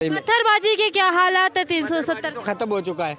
पत्थरबाजी के क्या हालात है? 370 तो खत्म हो चुका है।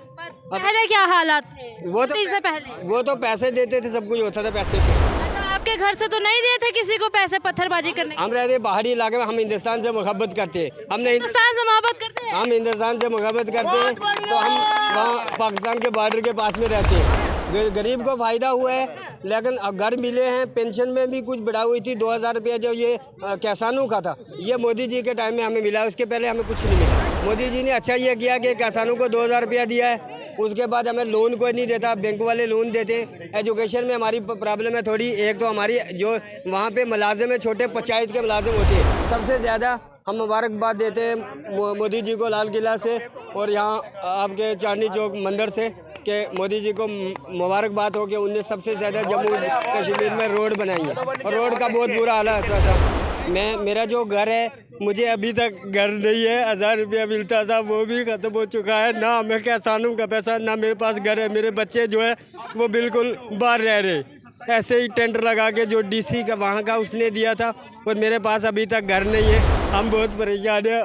पहले क्या हालात थे? वो तो से पहले वो तो पैसे देते थे, सब कुछ होता था पैसे पे। अच्छा, आपके घर से तो नहीं दिए थे किसी को पैसे पत्थरबाजी करने के? हम रहते बाहरी इलाके में, हम हिंदुस्तान से मोहब्बत करते हैं। हमने हिंदुस्तान से मोहब्बत करते हैं? हम हिंदुस्तान से मोहब्बत करते हैं तो हम वहाँ पाकिस्तान के बॉर्डर के पास में रहते हैं। गरीब को फायदा हुआ है, लेकिन अब घर मिले हैं। पेंशन में भी कुछ बढ़ा हुई थी, 2000 रुपया जो ये किसानों का था, ये मोदी जी के टाइम में हमें मिला। उसके पहले हमें कुछ नहीं मिला। मोदी जी ने अच्छा ये किया कि किसानों को 2000 रुपया दिया है। उसके बाद हमें लोन कोई नहीं देता, बैंक वाले लोन देते। एजुकेशन में हमारी प्रॉब्लम है थोड़ी। एक तो हमारी जो वहाँ पे मुलाजिम है, छोटे पंचायत के मुलाजिम होते हैं, सबसे ज़्यादा हम मुबारकबाद देते हैं मोदी जी को लाल किला से और यहाँ आपके चांदनी चौक मंदिर से कि मोदी जी को मुबारकबाद हो कि उनने सबसे ज़्यादा जम्मू कश्मीर में रोड बनाई है। और रोड का बहुत बुरा हाल था। मेरा जो घर है, मुझे अभी तक घर नहीं है। 1000 रुपया मिलता था, वो भी ख़त्म हो चुका है। ना हमें किसानों का पैसा, ना मेरे पास घर है। मेरे बच्चे जो है वो बिल्कुल बाहर रह रहे, ऐसे ही टेंट लगा के जो डीसी का वहाँ का उसने दिया था। और मेरे पास अभी तक घर नहीं है। हम बहुत परेशान हैं।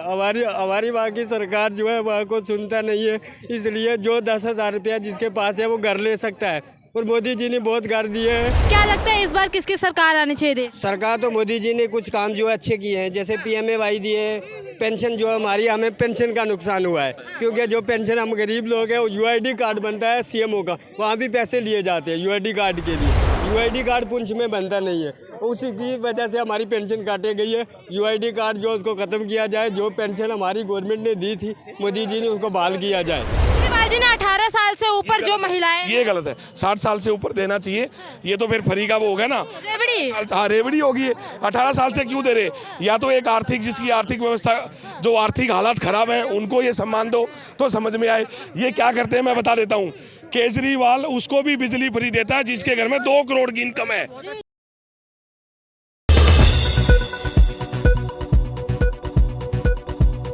हमारी वहाँ की सरकार जो है वहाँ को सुनता नहीं है। इसलिए जो 10,000 रुपया जिसके पास है वो घर ले सकता है। और मोदी जी ने बहुत घर दिए हैं। क्या लगता है इस बार किसकी सरकार आनी चाहिए? सरकार तो मोदी जी ने कुछ काम जो है अच्छे किए हैं, जैसे PMAY दिए। पेंशन जो हमारी, हमें पेंशन का नुकसान हुआ है, क्योंकि जो पेंशन हम गरीब लोग हैं, वो UID कार्ड बनता है CMO का, वहाँ भी पैसे लिए जाते हैं UID कार्ड के लिए। UID कार्ड पुंछ में बनता नहीं है, उसी की वजह से हमारी पेंशन काटी गई है। UID कार्ड जो उसको ख़त्म किया जाए। जो पेंशन हमारी गवर्नमेंट ने दी थी, मोदी जी ने उसको बहाल किया जाए। जी ने 18 साल से ऊपर जो महिलाएं, ये गलत है। 60 साल से ऊपर देना चाहिए। ये तो फिर फ्री का वो हो गया ना, रेवड़ी। हाँ, रेवड़ी होगी। 18 साल से क्यों दे रहे? या तो एक आर्थिक, जिसकी आर्थिक व्यवस्था, जो आर्थिक हालात खराब है, उनको ये सम्मान दो तो समझ में आए। ये क्या करते हैं मैं बता देता हूँ। केजरीवाल उसको भी बिजली फ्री देता है जिसके घर में 2 करोड़ की इनकम है।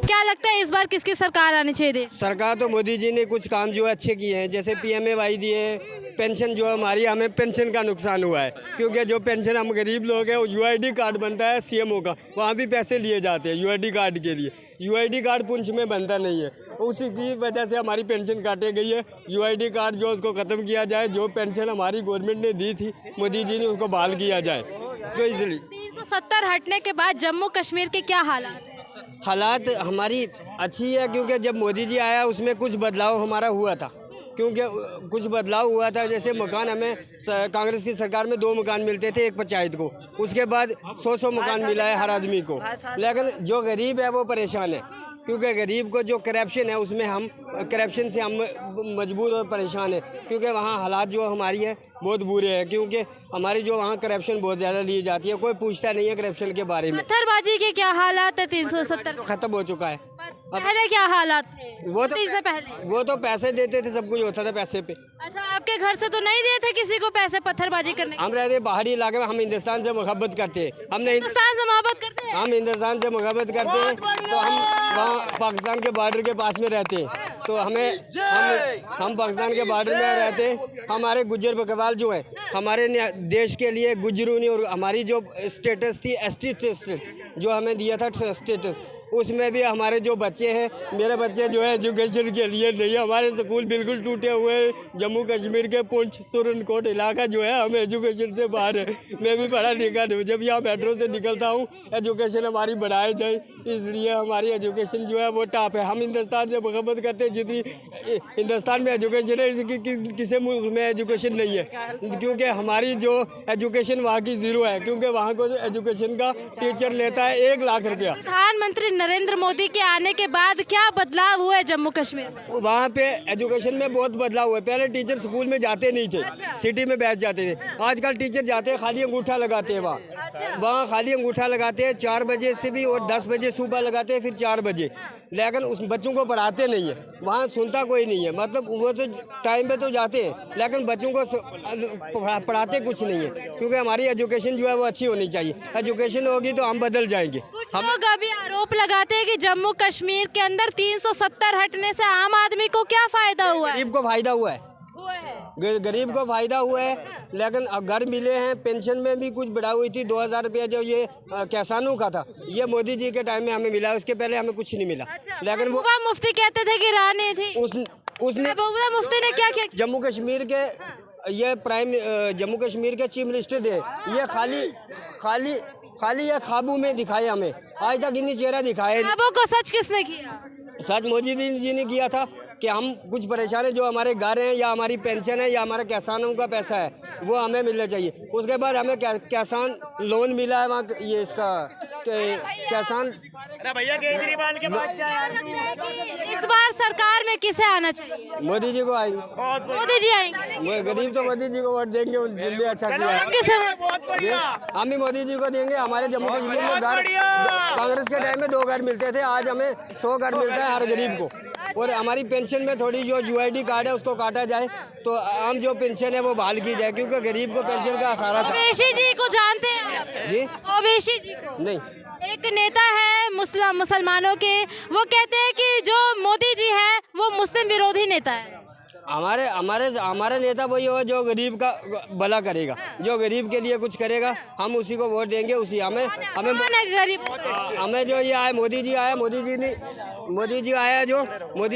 क्या लगता है इस बार किसकी सरकार आनी चाहिए? सरकार तो मोदी जी ने कुछ काम जो है अच्छे किए हैं, जैसे PMAY दिए। पेंशन जो हमारी, हमें पेंशन का नुकसान हुआ है, क्योंकि जो पेंशन हम गरीब लोग हैं, वो UID कार्ड बनता है CMO का, वहाँ भी पैसे लिए जाते हैं UID कार्ड के लिए। UID कार्ड पुंछ में बनता नहीं है, उसी की वजह से हमारी पेंशन काटी गई है। UID कार्ड जो उसको ख़त्म किया जाए। जो पेंशन हमारी गवर्नमेंट ने दी थी, मोदी जी ने उसको बहाल किया जाए। तो इसलिए 370 हटने के बाद जम्मू कश्मीर के क्या हालात है? हालात हमारी अच्छी है, क्योंकि जब मोदी जी आया उसमें कुछ बदलाव हमारा हुआ था। क्योंकि कुछ बदलाव हुआ था, जैसे मकान हमें कांग्रेस की सरकार में 2 मकान मिलते थे एक पंचायत को। उसके बाद 100 मकान मिला है हर आदमी को। लेकिन जो गरीब है वो परेशान है, क्योंकि गरीब को जो करप्शन है, उसमें हम करप्शन से हम मजबूर और परेशान है। क्योंकि वहाँ हालात जो हमारी है बहुत बुरे हैं, क्योंकि हमारी जो वहाँ करप्शन बहुत ज़्यादा ली जाती है। कोई पूछता नहीं है करप्शन के बारे में। पत्थरबाजी के क्या हालात है? 370 तो ख़त्म हो चुका है। पहले क्या हालात थे? वो तो पैसे देते थे, सब कुछ होता था पैसे पे। अच्छा, आपके घर से तो नहीं दिए थे किसी को पैसे पत्थरबाजी करने? हम रहते बाहरी इलाके में, हम हिंदुस्तान से मोहब्बत करते हैं। हमने हिंदुस्तान से मोहब्बत करते हैं? हम हिंदुस्तान से मोहब्बत करते हैं तो हम वहाँ पाकिस्तान के बॉर्डर के पास में रहते हैं। तो हम पाकिस्तान के बॉर्डर में रहते हैं। हमारे गुज्जर बकरवाल जो है, हमारे देश के लिए गुज्जरों ने, और हमारी जो स्टेटस थी ST स्टेटस जो हमें दिया था स्टेटस, उसमें भी हमारे जो बच्चे हैं, मेरे बच्चे जो है एजुकेशन के लिए नहीं। हमारे स्कूल बिल्कुल टूटे हुए हैं। जम्मू कश्मीर के पुंछ सुरनकोट इलाका जो है, हम एजुकेशन से बाहर है। मैं भी पढ़ा लिखा नहीं, जब यहाँ मेट्रो से निकलता हूँ, एजुकेशन हमारी बढ़ाई जाए, इसलिए हमारी एजुकेशन जो है वो टॉप है। हम हिंदुस्तान से मोहब्बत करते हैं। जितनी हिंदुस्तान में एजुकेशन है, इसकी किसी मुल्क में एजुकेशन नहीं है, क्योंकि हमारी जो एजुकेशन वहाँ की ज़ीरो है। क्योंकि वहाँ को एजुकेशन का टीचर लेता है 1 लाख रुपया। प्रधानमंत्री नरेंद्र मोदी के आने के बाद क्या बदलाव हुआ है जम्मू कश्मीर में? वहाँ पे एजुकेशन में बहुत बदलाव हुआ है। पहले टीचर स्कूल में जाते नहीं थे। सिटी में बैठ जाते थे। आजकल टीचर जाते हैं, खाली अंगूठा लगाते हैं। वहाँ खाली अंगूठा लगाते हैं 4 बजे से भी, और 10 बजे सुबह लगाते हैं, फिर 4 बजे। लेकिन उस बच्चों को पढ़ाते नहीं है, वहाँ सुनता कोई नहीं है। मतलब वो तो टाइम पे तो जाते हैं, लेकिन बच्चों को पढ़ाते कुछ नहीं है। क्योंकि हमारी एजुकेशन जो है वो अच्छी होनी चाहिए। एजुकेशन होगी तो हम बदल जाएंगे। कुछ लोग अभी आरोप लगाते हैं कि जम्मू कश्मीर के अंदर 370 हटने से आम आदमी को क्या फायदा हुआ है? गरीब को फायदा हुआ है। गरीब को फायदा हुआ है, लेकिन अब घर मिले हैं, पेंशन में भी कुछ बढ़ा हुई थी। 2000 रुपया जो ये किसानों का था, ये मोदी जी के टाइम में हमें मिला, उसके पहले हमें कुछ नहीं मिला। लेकिन वो महबूबा मुफ्ती कहते थे कि रानी थी, उसने महबूबा मुफ्ती ने क्या किया? जम्मू कश्मीर के ये जम्मू कश्मीर के चीफ मिनिस्टर थे, ये खाली ये ख्वाबों में दिखाए हमें, आज तक इन्हीं चेहरा दिखाए। ख्वाबों को सच किसने किया? सच मोदी जी ने किया था कि हम कुछ परेशान हैं, जो हमारे घर हैं या हमारी पेंशन है या हमारे किसानों का पैसा है वो हमें मिलना चाहिए। उसके बाद हमें किसान लोन मिला है, वहाँ ये इसका किसान भैया केजरीवाल के पास इस बार सरकार में किसे आना चाहिए? मोदी जी को आएंगे, मोदी जी आएंगे। गरीब तो मोदी जी को वोट देंगे, जिनने अच्छा किया। किसे? हम भी मोदी जी को देंगे। हमारे जम्मू कश्मीर में घर कांग्रेस के टाइम में 2 घर मिलते थे, आज हमें 100 घर मिलता है हर गरीब को। और हमारी पेंशन में थोड़ी जो UID कार्ड है उसको काटा जाए, तो आम जो पेंशन है वो बहाल की जाए, क्योंकि गरीब को पेंशन का सहारा था। ओवैसी जी को जानते हैं आप? जी ओवैसी जी को नहीं, एक नेता है मुसलमानों के, वो कहते हैं कि जो मोदी जी है वो मुस्लिम विरोधी नेता है। हमारे नेता वही हो जो गरीब का भला करेगा, जो गरीब के लिए कुछ करेगा, हम उसी को वोट देंगे। उसी हमें गरीब हमें जो ये आए मोदी जी आया, मोदी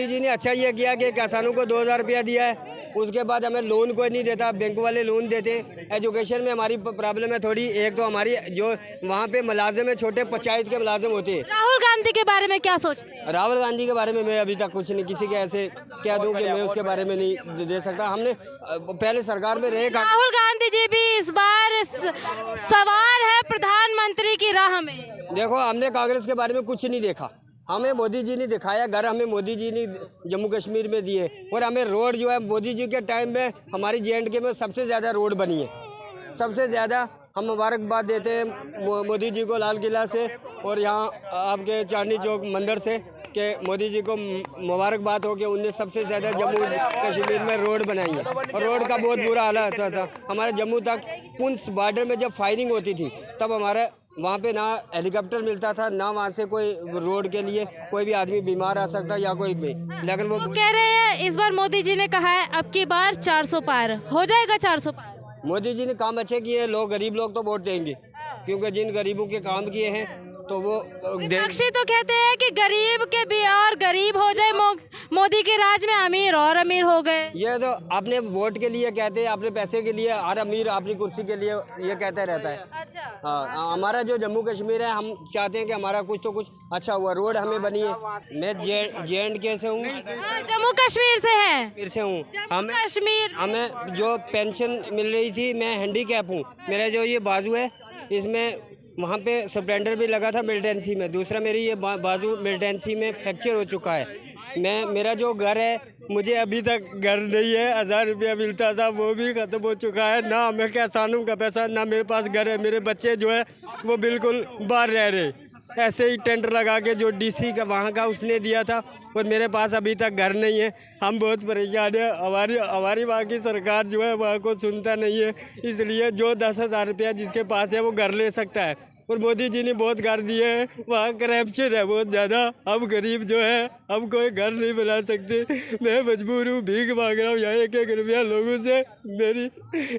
जी ने अच्छा ये किया कि किसानों को 2000 रुपया दिया है। उसके बाद हमें लोन कोई नहीं देता, बैंक वाले लोन देते। एजुकेशन में हमारी प्रॉब्लम है थोड़ी, एक तो हमारी जो वहाँ पे मुलाजिम है, छोटे पंचायत के मुलाजिम होते हैं। राहुल गांधी के बारे में क्या सोचते हैं? राहुल गांधी के बारे में मैं अभी तक कुछ नहीं, किसी के ऐसे कह दूं कि मैं उसके बारे में नहीं दे सकता। हमने पहले सरकार में रहे। राहुल गांधी जी भी इस बार सवार है प्रधानमंत्री की राह में। देखो, हमने कांग्रेस के बारे में कुछ नहीं देखा, हमें मोदी जी ने दिखाया, घर हमें मोदी जी ने जम्मू कश्मीर में दिए। और हमें रोड जो है मोदी जी के टाइम में हमारी JNK में सबसे ज़्यादा रोड बनी है, सबसे ज़्यादा। हम मुबारकबाद देते हैं मोदी जी को लाल किला से और यहाँ आपके चांदनी चौक मंदिर से कि मोदी जी को मुबारकबाद हो कि उनने सबसे ज़्यादा जम्मू कश्मीर में रोड बनाई है। और रोड का बहुत बुरा हालत था। हमारे जम्मू तक पुंछ बॉर्डर में जब फायरिंग होती थी तब हमारे वहाँ पे ना हेलीकॉप्टर मिलता था, ना वहाँ से कोई रोड के लिए कोई भी आदमी बीमार आ सकता या कोई भी। लेकिन वो कह रहे हैं इस बार मोदी जी ने कहा है अब की बार 400 पार हो जाएगा। 400 पार मोदी जी ने काम अच्छे किए, लोग गरीब लोग तो वोट देंगे, क्योंकि जिन गरीबों के काम किए हैं तो वो विपक्षी तो कहते हैं कि गरीब के भी और गरीब हो जाए, मोदी के राज में अमीर और अमीर हो गए। ये तो अपने वोट के लिए कहते हैं, अपने पैसे के लिए, हर अमीर अपनी कुर्सी के लिए ये कहते रहता है। अच्छा। हाँ, हमारा जो जम्मू कश्मीर है, हम चाहते हैं कि हमारा कुछ तो कुछ अच्छा हुआ, रोड हमें बनी है। मैं JNK से हूँ, जम्मू कश्मीर से है, फिर से हूँ। हमें जो पेंशन मिल रही थी, मैं हैंडीकैप हूँ, मेरा जो ये बाजू है इसमें वहाँ पे स्प्लेंडर भी लगा था मिलिटेंसी में, दूसरा मेरी ये बाजू मिलिटेंसी में फ्रैक्चर हो चुका है। मेरा जो घर है, मुझे अभी तक घर नहीं है। 1000 रुपया मिलता था वो भी ख़त्म हो चुका है, ना मैं किसानों का पैसा, ना मेरे पास घर है। मेरे बच्चे जो है वो बिल्कुल बाहर रह रहे, ऐसे ही टेंट लगा के जो DC का वहाँ का उसने दिया था, और मेरे पास अभी तक घर नहीं है। हम बहुत परेशान है। हमारी वहाँ की सरकार जो है वहाँ को सुनता नहीं है, इसलिए जो 10,000 रुपया जिसके पास है वो घर ले सकता है। और मोदी जी ने बहुत घर दिए हैं, वहाँ करप्शन है बहुत ज़्यादा। हम गरीब जो है हम कोई घर नहीं बना सकते। मैं मजबूर हूँ, भीख मांग रहा हूँ यहाँ 1-1 रुपया लोगों से। मेरी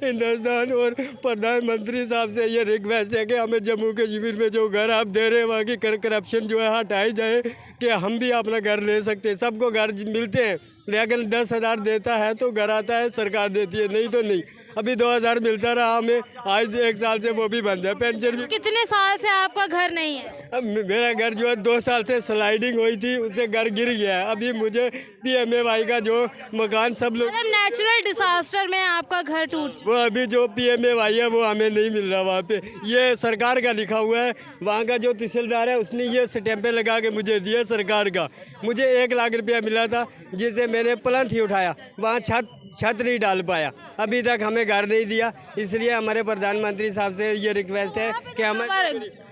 हिंदुस्तान और प्रधानमंत्री साहब से ये रिक्वेस्ट है कि हमें जम्मू कश्मीर में जो घर आप दे रहे हैं वहाँ की करप्शन जो है हटाई जाए, कि हम भी अपना घर ले सकते हैं। सबको घर मिलते हैं, लेकिन 10,000 देता है तो घर आता है, सरकार देती है, नहीं तो नहीं। अभी 2000 मिलता रहा हमें, आज 1 साल से वो भी बंद है। पेंशन भी। कितने साल से आपका घर नहीं है? अब मेरा घर जो है 2 साल से स्लाइडिंग हुई थी, उससे घर गिर गया है। अभी मुझे PMAY का जो मकान सब लोग, मतलब नेचुरल डिजास्टर में आपका घर टूट, वो अभी जो PMAY है वो हमें नहीं मिल रहा वहाँ पे। ये सरकार का लिखा हुआ है, वहाँ का जो तहसीलदार है उसने ये स्टैंपें लगा के मुझे दिया सरकार का। मुझे 1 लाख रुपया मिला था, जिसे मैंने प्लंथ ही उठाया, वहाँ छत नहीं डाल पाया। अभी तक हमें घर नहीं दिया, इसलिए हमारे प्रधानमंत्री साहब से ये रिक्वेस्ट है कि हमें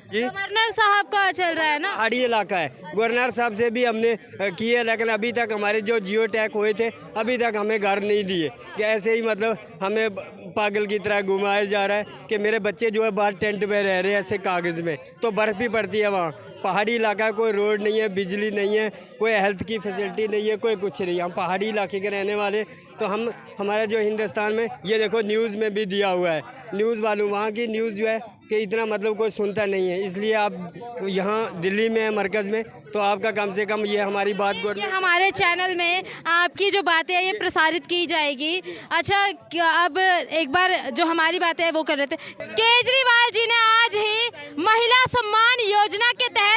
गवर्नर साहब का चल रहा है ना, पहाड़ी इलाका है, गवर्नर साहब से भी हमने किए, लेकिन अभी तक हमारे जो जियो टैग हुए थे अभी तक हमें घर नहीं दिए। कि ऐसे ही मतलब हमें पागल की तरह घुमाया जा रहा है कि मेरे बच्चे जो है बाहर टेंट में रह रहे हैं ऐसे कागज़ में, तो बर्फ़ भी पड़ती है वहाँ। पहाड़ी इलाका, कोई रोड नहीं है, बिजली नहीं है, कोई हेल्थ की फैसिलिटी नहीं है, कोई कुछ नहीं है। हम पहाड़ी इलाके के रहने वाले, तो हमारा जो हिंदुस्तान में ये देखो न्यूज़ में भी दिया हुआ है, न्यूज़ वालों वहाँ की न्यूज़ जो है कि इतना मतलब कोई सुनता नहीं है। इसलिए आप यहाँ दिल्ली में है मरकज़ में, तो आपका कम से कम ये हमारी बात को ये हमारे चैनल में आपकी जो बातें हैं ये प्रसारित की जाएगी। अच्छा, अब एक बार जो हमारी बातें हैं वो कर लेते हैं। केजरीवाल जी ने आज ही महिला सम्मान योजना के तहत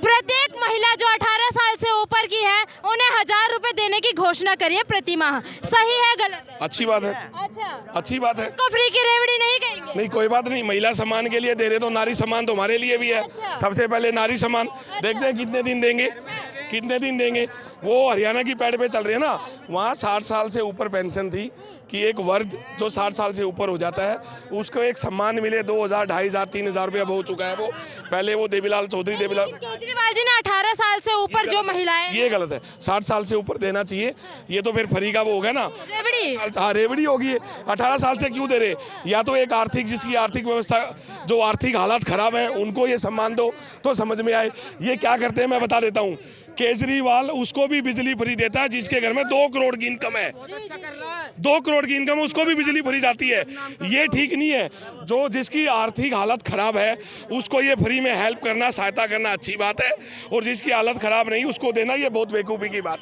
प्रत्येक महिला जो 18 साल से ऊपर की है उन्हें 1000 रुपए देने की घोषणा करी है प्रति माह। सही है, गलत है? अच्छी बात है, अच्छा, अच्छी बात है। इसको फ्री की रेवड़ी नहीं कहेंगे? नहीं, कोई बात नहीं, महिला सम्मान के लिए दे रहे तो नारी सम्मान तो हमारे लिए भी है। अच्छा। सबसे पहले नारी सम्मान देखते हैं कितने दिन देंगे, कितने दिन देंगे। वो हरियाणा की पैड पे चल रही है ना, वहाँ 60 साल से ऊपर पेंशन थी कि एक वर्ग जो 60 साल से ऊपर हो जाता है उसको एक सम्मान मिले। 2000, 2500, 3000 रुपया हो चुका है वो। पहले वो देवीलाल चौधरी केजरीवाल जी ने 18 साल से ऊपर जो महिलाएं, ये गलत है, 60 साल से ऊपर देना चाहिए। ये तो फिर फ्री का वो हो गया ना, रेवड़ी। हाँ रेवड़ी होगी। 18 साल से क्यों दे रहे? या तो एक आर्थिक, जिसकी आर्थिक व्यवस्था, जो आर्थिक हालात खराब है उनको ये सम्मान दो तो समझ में आए। ये क्या करते हैं मैं बता देता हूँ। केजरीवाल उसको भी बिजली फ्री देता है जिसके घर में 2 करोड़ की इनकम है। 2 करोड़ की इनकम, उसको भी बिजली फ्री जाती है। ये ठीक नहीं है। जो जिसकी आर्थिक हालत खराब है उसको ये फ्री में हेल्प करना, सहायता करना अच्छी बात है, और जिसकी हालत खराब नहीं उसको देना, ये बहुत बेवकूफ़ी की बात है।